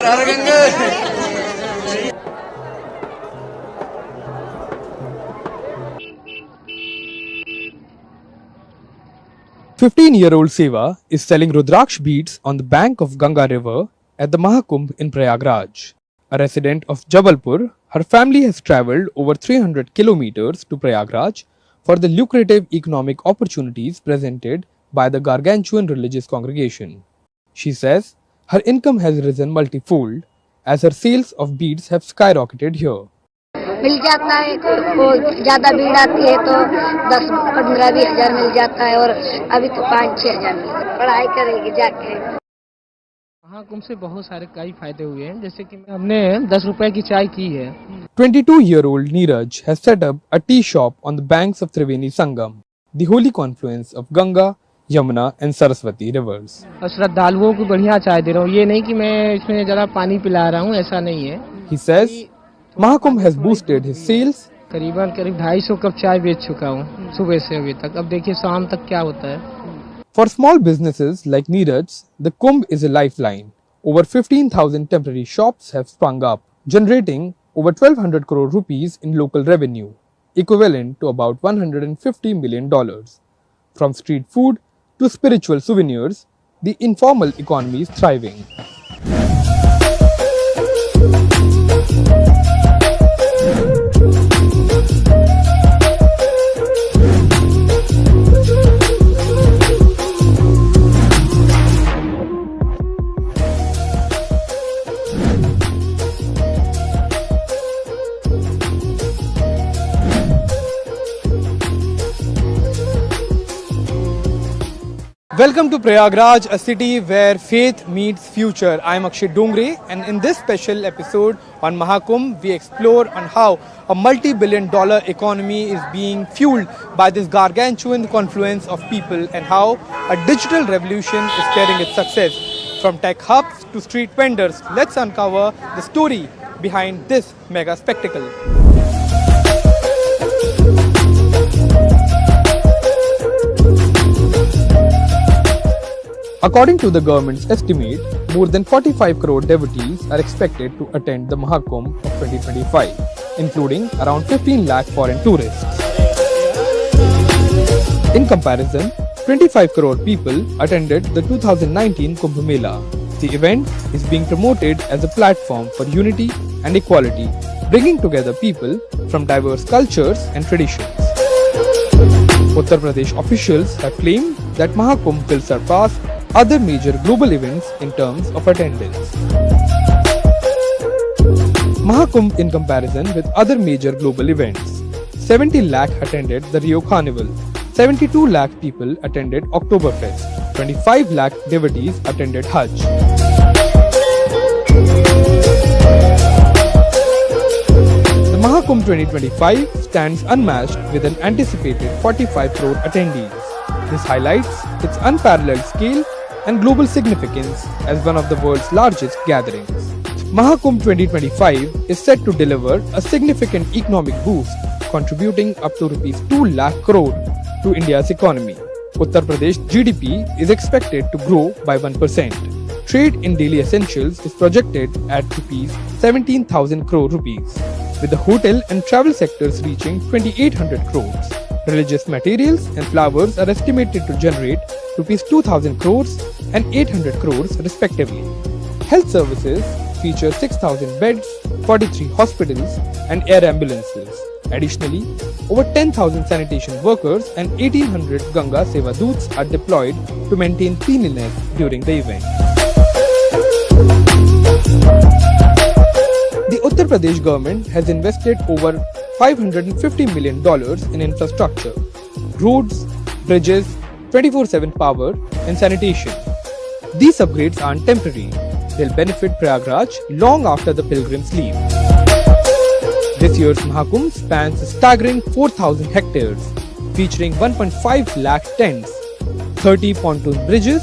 15-year-old Seva is selling Rudraksh beads on the bank of Ganga River at the Mahakumbh in Prayagraj. A resident of Jabalpur, her family has travelled over 300 kilometers to Prayagraj for the lucrative economic opportunities presented by the gargantuan religious congregation. She says her income has risen multifold as her sales of beads have skyrocketed here. मिल जाता है, वो ज्यादा भीड़ आती है तो 10-15-20 हजार मिल जाता है और अभी तो 5-6 हजार पढ़ाई करेगी जाके। महाकुंभ से बहुत सारे कई फायदे हुए हैं, जैसे कि हमने 10 रुपए की चाय की है। 22-year-old Neeraj has set up a tea shop on the banks of Triveni Sangam, the holy confluence of Ganga, Yamuna and Saraswati rivers. और श्रद्धालुओं को बढ़िया चाय दे रहा हूँ, ये नहीं कि मैं इसमें जरा पानी पिला रहा हूँ, ऐसा नहीं है। He says Mahakumbh has boosted his sales. करीब 250 कप चाय बेच चुका हूँ सुबह से अभी तक। अब देखिए शाम तक क्या होता है। For small businesses like Neeraj, the Kumbh is a lifeline. Over 15,000 temporary shops have sprung up, generating over 1,200 crore rupees in local revenue, equivalent to about $150 million. From street food to spiritual souvenirs, the informal economy is thriving. Welcome to Prayagraj, a city where faith meets future. I am Akshay Dongre, and in this special episode on Mahakumbh, we explore on how a multi-billion-dollar economy is being fueled by this gargantuan confluence of people and how a digital revolution is steering its success. From tech hubs to street vendors, let's uncover the story behind this mega spectacle. According to the government's estimate, more than 45 crore devotees are expected to attend the Mahakumbh of 2025, including around 15 lakh foreign tourists. In comparison, 25 crore people attended the 2019 Kumbh Mela. The event is being promoted as a platform for unity and equality, bringing together people from diverse cultures and traditions. Uttar Pradesh officials have claimed that Mahakumbh will surpass other major global events in terms of attendance. Mahakumbh in comparison with other major global events. 70 lakh attended the Rio Carnival, 72 lakh people attended Oktoberfest, 25 lakh devotees attended Hajj. The Mahakumbh 2025 stands unmatched with an anticipated 45 crore attendees. This highlights its unparalleled scale and global significance as one of the world's largest gatherings. Mahakumbh 2025 is set to deliver a significant economic boost, contributing up to Rs 2 lakh crore to India's economy. Uttar Pradesh GDP is expected to grow by 1%. Trade in daily essentials is projected at Rs 17,000 crore rupees, with the hotel and travel sectors reaching 2,800 crores. Religious materials and flowers are estimated to generate Rs 2,000 crores and 800 crores respectively. Health services feature 6,000 beds, 43 hospitals and air ambulances. Additionally, over 10,000 sanitation workers and 1,800 Ganga Seva Doots are deployed to maintain cleanliness during the event. The Uttar Pradesh government has invested over $550 million in infrastructure, roads, bridges, 24/7 power and sanitation. These upgrades aren't temporary. They'll benefit Prayagraj long after the pilgrims leave. This year's Mahakumbh spans a staggering 4,000 hectares, featuring 1.5 lakh tents, 30 pontoon bridges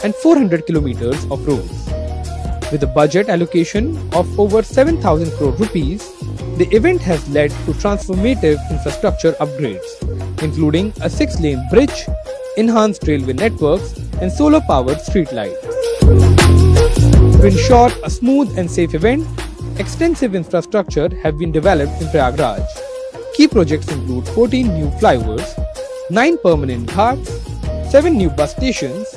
and 400 kilometers of roads. With a budget allocation of over 7,000 crore rupees, the event has led to transformative infrastructure upgrades, including a 6-lane bridge, enhanced railway networks, and solar-powered streetlights. To ensure a smooth and safe event, extensive infrastructure have been developed in Prayagraj. Key projects include 14 new flyovers, 9 permanent ghats, 7 new bus stations,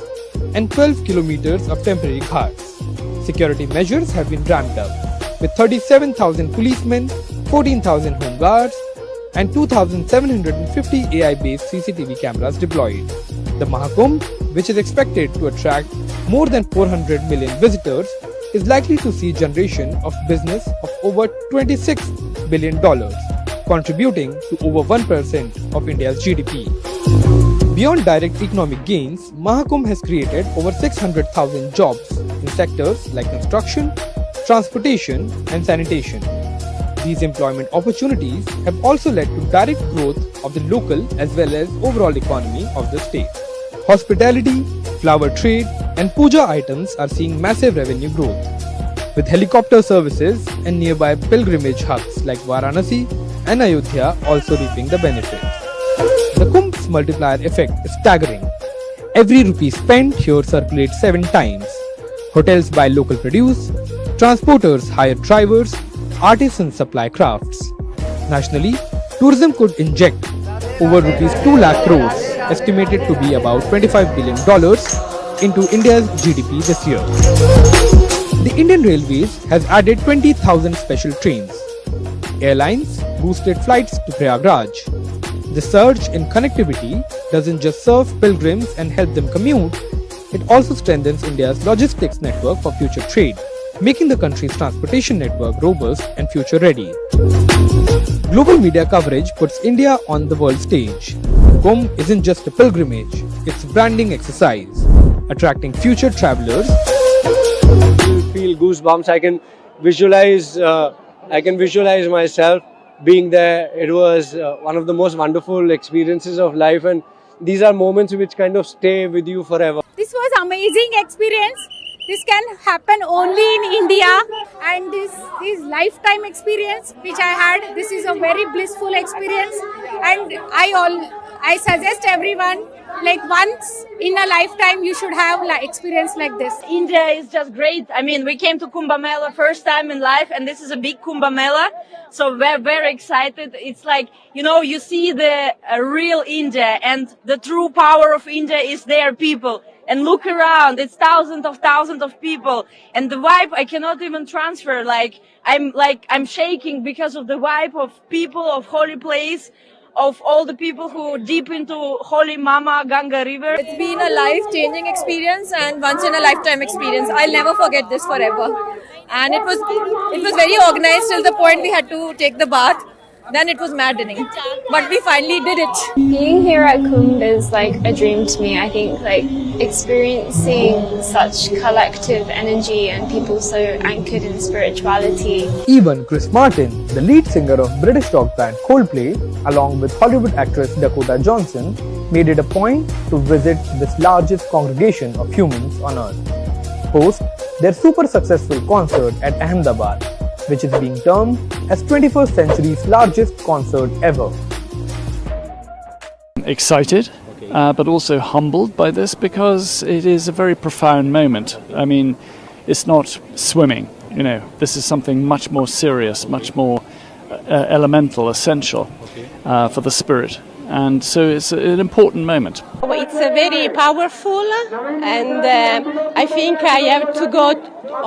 and 12 kilometers of temporary ghats. Security measures have been ramped up, with 37,000 policemen, 14,000 home guards, and 2,750 AI-based CCTV cameras deployed. The Mahakumbh, which is expected to attract more than 400 million visitors, is likely to see generation of business of over $26 billion, contributing to over 1% of India's GDP. Beyond direct economic gains, Mahakumbh has created over 600,000 jobs in sectors like construction, transportation, and sanitation. These employment opportunities have also led to direct growth of the local as well as overall economy of the state. Hospitality, flower trade, and puja items are seeing massive revenue growth, with helicopter services and nearby pilgrimage hubs like Varanasi and Ayodhya also reaping the benefits. The Kumbh's multiplier effect is staggering. Every rupee spent here circulates 7 times. Hotels buy local produce, transporters hire drivers, artisans supply crafts. Nationally, tourism could inject over rupees 2 lakh crores, estimated to be about $25 billion, into India's GDP this year. The Indian Railways has added 20,000 special trains. Airlines boosted flights to Prayagraj. The surge in connectivity doesn't just serve pilgrims and help them commute, it also strengthens India's logistics network for future trade, making the country's transportation network robust and future-ready. Global media coverage puts India on the world stage. Kumbh isn't just a pilgrimage, it's a branding exercise, attracting future travelers. Feel goosebumps. I can visualize myself being there. It was one of the most wonderful experiences of life, and these are moments which kind of stay with you forever. This was amazing experience. This can happen only in India, and this is lifetime experience which I had. This is a very blissful experience, and I suggest everyone, like, once in a lifetime you should have experience like this. India is just great. I mean, we came to Kumbh Mela first time in life, and this is a big Kumbh Mela, so we're very excited. It's like, you know, you see the real India, and the true power of India is their people. And look around, it's thousands of people, and the vibe I cannot even transfer. I'm shaking because of the vibe of people, of holy place, of all the people who deep into holy Mama Ganga river. It's been a life-changing experience and once in a lifetime experience. I'll never forget this forever. And it was very organized till the point we had to take the bath. Then it was maddening, but we finally did it. Being here at Kumbh is like a dream to me. I think like experiencing such collective energy and people so anchored in spirituality. Even Chris Martin, the lead singer of British rock band Coldplay, along with Hollywood actress Dakota Johnson, made it a point to visit this largest congregation of humans on earth, host their super successful concert at Ahmedabad, which is being termed as 21st century's largest concert ever. Excited, but also humbled by this because it is a very profound moment. I mean, it's not swimming, you know, this is something much more serious, much more elemental, essential for the spirit. And so it's an important moment. It's very powerful, and I think I have to go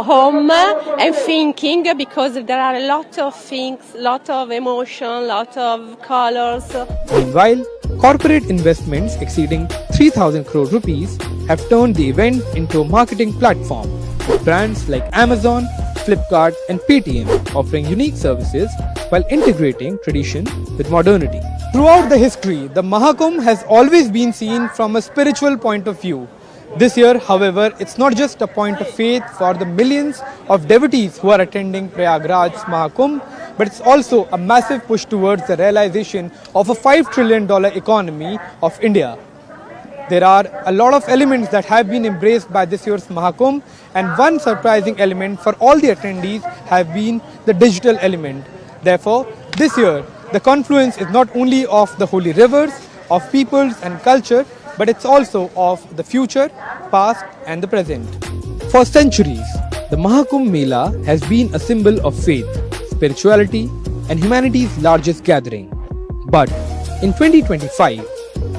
home and thinking, because there are a lot of things, a lot of emotion, a lot of colors. Meanwhile, corporate investments exceeding 3,000 crore rupees have turned the event into a marketing platform, with brands like Amazon, Flipkart and Paytm offering unique services while integrating tradition with modernity. Throughout the history, the Mahakumbh has always been seen from a spiritual point of view. This year, however, it's not just a point of faith for the millions of devotees who are attending Prayagraj's Mahakumbh, but it's also a massive push towards the realization of a $5 trillion economy of India. There are a lot of elements that have been embraced by this year's Mahakumbh, and one surprising element for all the attendees have been the digital element. Therefore, this year, the confluence is not only of the holy rivers, of peoples and culture, but it's also of the future, past and the present. For centuries, The Mahakumbh Mela has been a symbol of faith, spirituality, and humanity's largest gathering. But in 2025,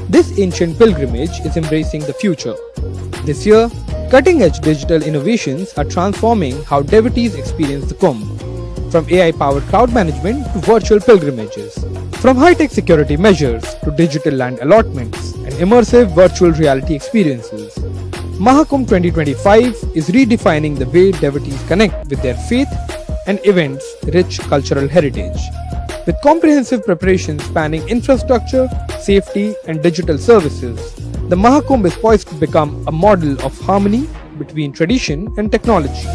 this ancient pilgrimage is embracing the future. This year, cutting-edge digital innovations are transforming how devotees experience the Kumbh, from AI-powered crowd management to virtual pilgrimages, from high-tech security measures to digital land allotments and immersive virtual reality experiences. Mahakumbh 2025 is redefining the way devotees connect with their faith and events' rich cultural heritage. With comprehensive preparations spanning infrastructure, safety, and digital services, the Mahakumbh is poised to become a model of harmony between tradition and technology.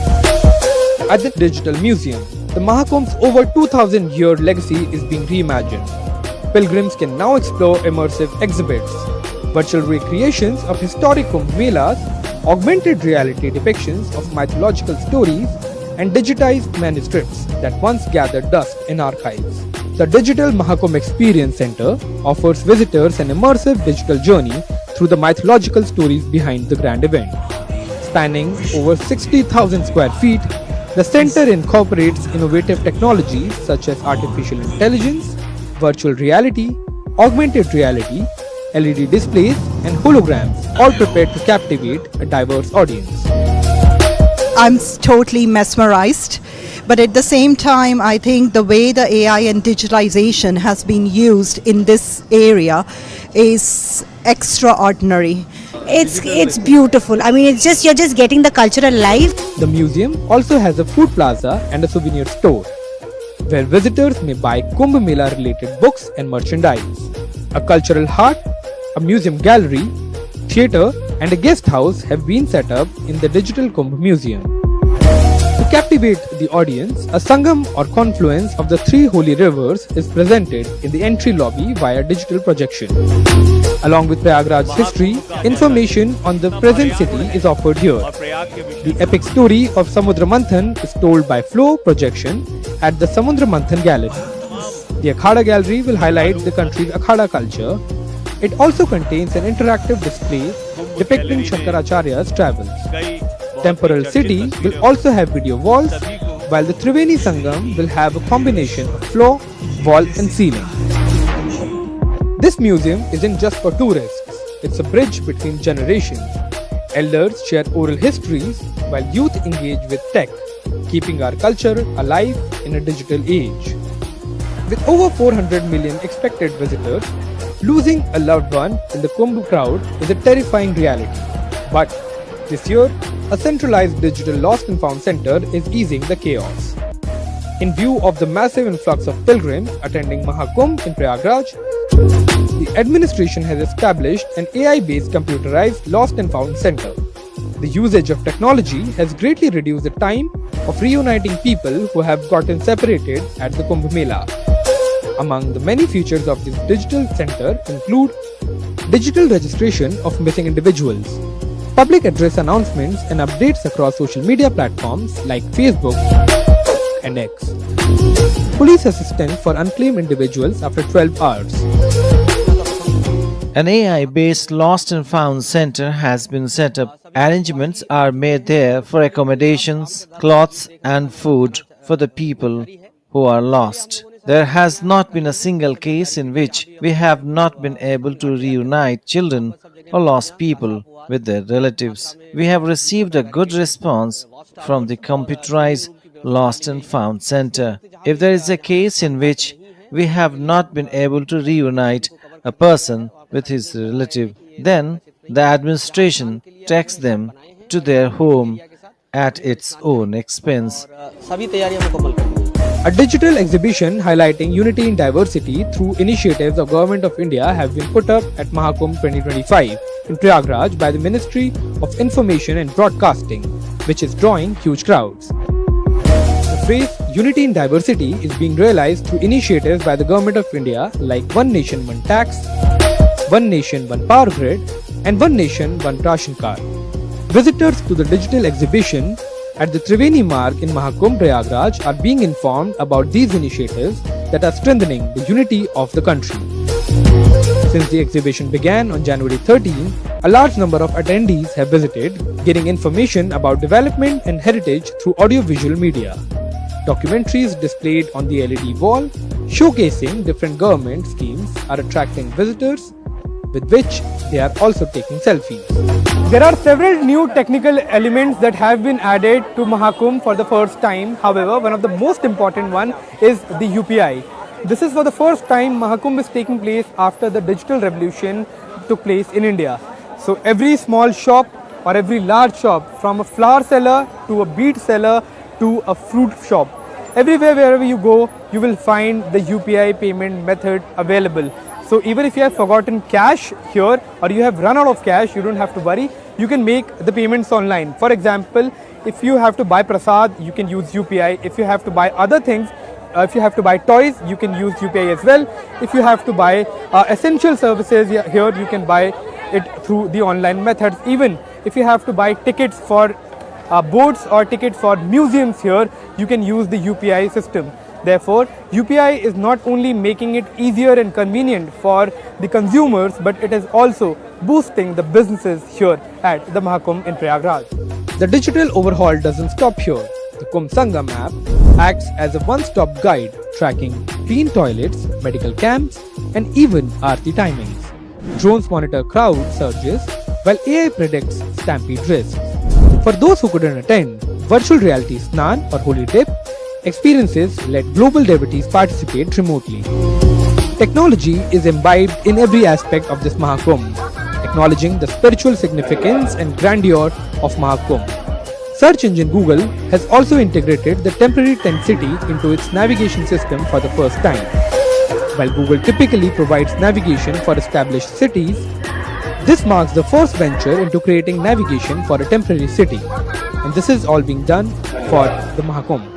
At the Digital Museum, the Mahakumbh's over 2,000-year legacy is being reimagined. Pilgrims can now explore immersive exhibits, virtual recreations of historic Kumbh Melas, augmented reality depictions of mythological stories, and digitized manuscripts that once gathered dust in archives. The Digital Mahakumbh Experience Center offers visitors an immersive digital journey through the mythological stories behind the grand event. Spanning over 60,000 square feet, the center incorporates innovative technologies such as artificial intelligence, virtual reality, augmented reality, LED displays, and holograms, all prepared to captivate a diverse audience. I'm totally mesmerized, but at the same time, I think the way the AI and digitalization has been used in this area is extraordinary. It's beautiful. I mean, you're just getting the culture alive. The museum also has a food plaza and a souvenir store, where visitors may buy Kumbh Mela related books and merchandise. A cultural heart, a museum gallery, theatre, and a guest house have been set up in the Digital Kumbh Museum. To captivate the audience, a Sangam or confluence of the three holy rivers is presented in the entry lobby via digital projection. Along with Prayagraj's history, information on the present city is offered here. The epic story of Samudra Manthan is told by flow projection at the Samudra Manthan Gallery. The Akhada Gallery will highlight the country's Akhada culture. It also contains an interactive display depicting Shankaracharya's travels. Temporal City will also have video walls, while the Triveni Sangam will have a combination of floor, wall and ceiling. This museum isn't just for tourists, it's a bridge between generations. Elders share oral histories while youth engage with tech, keeping our culture alive in a digital age. With over 400 million expected visitors, losing a loved one in the Kumbh crowd is a terrifying reality. But this year, a centralized digital lost and found center is easing the chaos. In view of the massive influx of pilgrims attending Mahakumbh in Prayagraj, the administration has established an AI-based computerized lost and found center. The usage of technology has greatly reduced the time of reuniting people who have gotten separated at the Kumbh Mela. Among the many features of this digital center include digital registration of missing individuals, public address announcements and updates across social media platforms like Facebook and X, police assistance for unclaimed individuals after 12 hours. An AI-based lost and found center has been set up. Arrangements are made there for accommodations, clothes and food for the people who are lost. There has not been a single case in which we have not been able to reunite children or lost people with their relatives. We have received a good response from the computerized Lost and Found Center. If there is a case in which we have not been able to reunite a person with his relative, then the administration takes them to their home at its own expense. A digital exhibition highlighting unity in diversity through initiatives of Government of India have been put up at Mahakumbh 2025 in Prayagraj by the Ministry of Information and Broadcasting, which is drawing huge crowds. The phrase unity in diversity is being realized through initiatives by the Government of India like One Nation One Tax, One Nation One Power Grid and One Nation One Ration Card. Visitors to the digital exhibition at the Triveni Marg in Mahakumbh Prayagraj are being informed about these initiatives that are strengthening the unity of the country. Since the exhibition began on January 13, a large number of attendees have visited, gaining information about development and heritage through audiovisual media. Documentaries displayed on the LED wall, showcasing different government schemes, are attracting visitors, with which they are also taking selfies. There are several new technical elements that have been added to Mahakumbh for the first time. However, one of the most important one is the UPI. This is for the first time Mahakumbh is taking place after the digital revolution took place in India. So every small shop or every large shop, from a flower seller to a bead seller to a fruit shop, everywhere wherever you go, you will find the UPI payment method available. So even if you have forgotten cash here or you have run out of cash, you don't have to worry. You can make the payments online. For example, if you have to buy prasad, you can use UPI. If you have to buy other things, if you have to buy toys, you can use UPI as well. If you have to buy essential services here, you can buy it through the online methods. Even if you have to buy tickets for boats or tickets for museums here, you can use the UPI system. Therefore, UPI is not only making it easier and convenient for the consumers, but it is also boosting the businesses here at the Mahakumbh in Prayagraj. The digital overhaul doesn't stop here. The Kumbh Sangam app acts as a one-stop guide, tracking clean toilets, medical camps, and even aarti timings. Drones monitor crowd surges, while AI predicts stampede risks. For those who couldn't attend, virtual reality Snan or Holy Dip experiences let global devotees participate remotely. Technology is imbibed in every aspect of this Mahakumbh, acknowledging the spiritual significance and grandeur of Mahakumbh. Search engine Google has also integrated the temporary tent city into its navigation system for the first time. While Google typically provides navigation for established cities, this marks the first venture into creating navigation for a temporary city, and this is all being done for the Mahakumbh.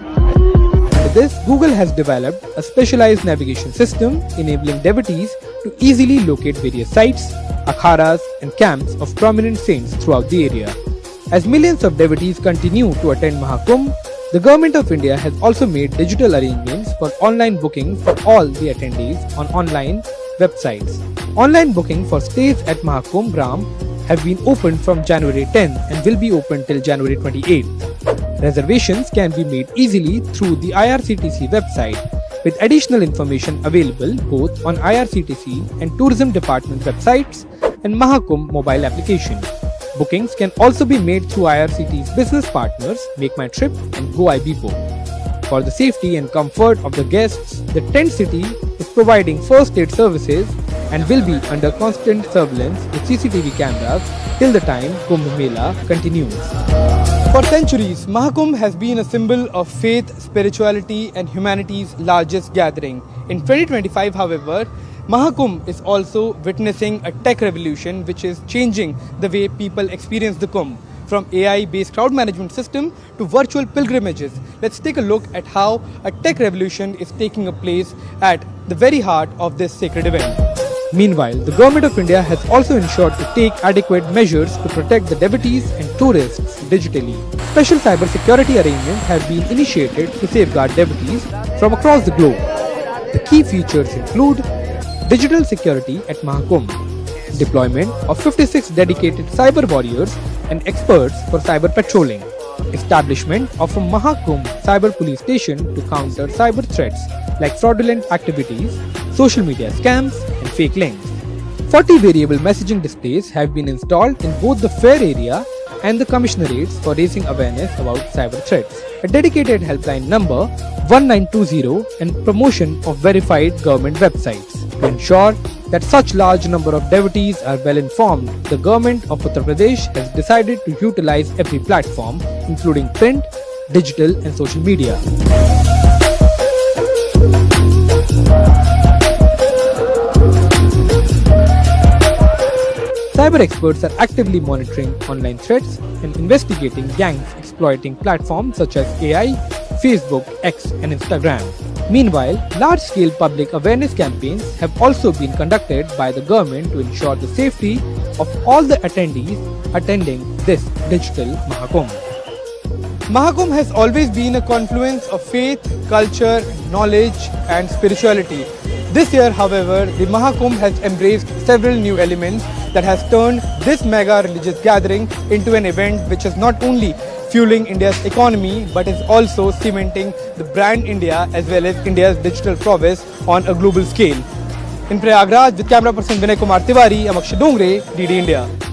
Under this, Google has developed a specialized navigation system enabling devotees to easily locate various sites, akharas and camps of prominent saints throughout the area. As millions of devotees continue to attend Mahakumbh, the Government of India has also made digital arrangements for online booking for all the attendees on online websites. Online booking for stays at Mahakumbh Gram have been opened from January 10th and will be open till January 28th. Reservations can be made easily through the IRCTC website, with additional information available both on IRCTC and Tourism Department websites and Mahakumbh mobile application. Bookings can also be made through IRCTC's business partners Make My Trip and GoIBPO. For the safety and comfort of the guests, the tent city is providing first aid services and will be under constant surveillance with CCTV cameras till the time Kumbh Mela continues. For centuries, Mahakumbh has been a symbol of faith, spirituality and humanity's largest gathering. In 2025, however, Mahakumbh is also witnessing a tech revolution which is changing the way people experience the Kumbh. From AI-based crowd management system to virtual pilgrimages, let's take a look at how a tech revolution is taking place at the very heart of this sacred event. Meanwhile, the Government of India has also ensured to take adequate measures to protect the devotees and tourists digitally. Special cyber security arrangements have been initiated to safeguard devotees from across the globe. The key features include digital security at Mahakumbh, deployment of 56 dedicated cyber warriors and experts for cyber patrolling, establishment of a Mahakumbh cyber police station to counter cyber threats like fraudulent activities, social media scams and fake links. 40 variable messaging displays have been installed in both the fair area and the commissionerates for raising awareness about cyber threats. A dedicated helpline number 1920 and promotion of verified government websites. To ensure that such large number of devotees are well informed, the government of Uttar Pradesh has decided to utilize every platform, including print, digital and social media. Cyber experts are actively monitoring online threats and investigating gangs exploiting platforms such as AI, Facebook, X and Instagram. Meanwhile, large-scale public awareness campaigns have also been conducted by the government to ensure the safety of all the attendees attending this digital Mahakumbh. Mahakumbh has always been a confluence of faith, culture, knowledge and spirituality. This year, however, the Mahakumbh has embraced several new elements that has turned this mega religious gathering into an event which is not only fueling India's economy but is also cementing the brand India as well as India's digital prowess on a global scale. In Prayagraj, with camera person Vinay Kumar Tiwari, I'm Akshay Dongre, DD India.